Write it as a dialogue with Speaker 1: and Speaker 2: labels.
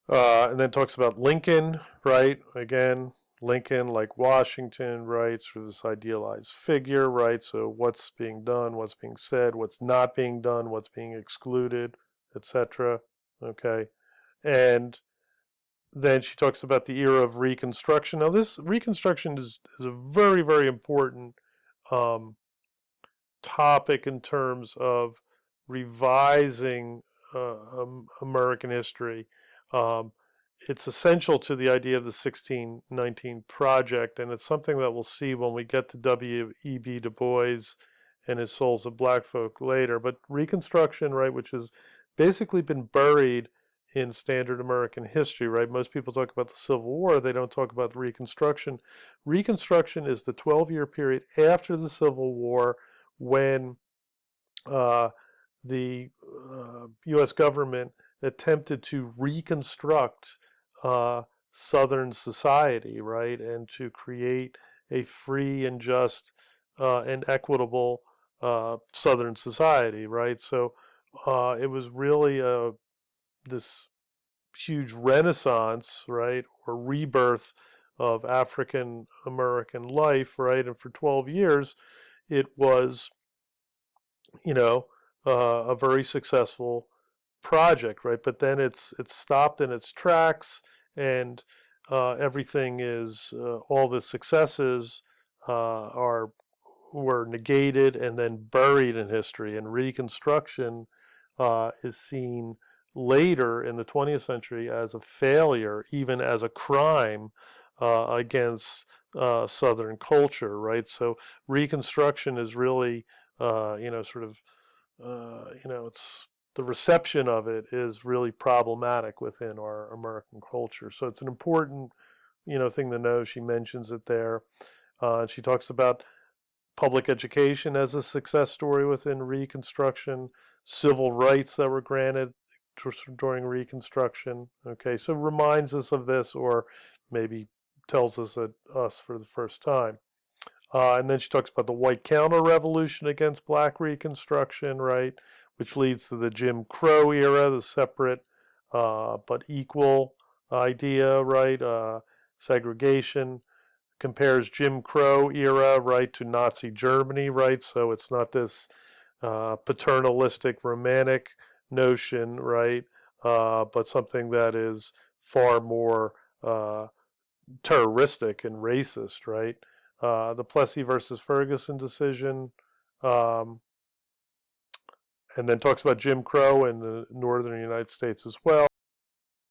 Speaker 1: And then talks about Lincoln, right? Again, Lincoln, like Washington, right? Sort of this idealized figure, right? So what's being done, what's being said, what's not being done, what's being excluded, etc. Okay. And then she talks about the era of Reconstruction. Now, this Reconstruction is a very, very important um, topic in terms of revising American history. Um, it's essential to the idea of the 1619 Project, and it's something that we'll see when we get to W.E.B. Du Bois and his Souls of Black Folk later. But Reconstruction, right, which has basically been buried in standard American history, right? Most people talk about the Civil War, they don't talk about Reconstruction. Reconstruction is the 12-year period after the Civil War when uh, the U.S. government attempted to reconstruct uh, Southern society, right, and to create a free and just and equitable Southern society, right. So it was really this huge renaissance, right, or rebirth of African American life, right, and for 12 years it was you know, a very successful project, right? But then it's stopped in its tracks, and everything is all the successes are were negated and then buried in history. And Reconstruction is seen later in the 20th century as a failure, even as a crime against Southern culture, right? So Reconstruction is really sort of, it's the reception of it is really problematic within our American culture. So it's an important, thing to know. She mentions it there. She talks about public education as a success story within Reconstruction, civil rights that were granted during Reconstruction. Okay, so reminds us of this, or maybe tells us for the first time. And then she talks about the white counter revolution against black Reconstruction, right? Which leads to the Jim Crow era, the separate but equal idea, right? Segregation compares Jim Crow era, right, to Nazi Germany, right? So it's not this paternalistic, romantic notion, right? But something that is far more terroristic and racist, right? The Plessy versus Ferguson decision, um, and then talks about Jim Crow in the northern United States as well.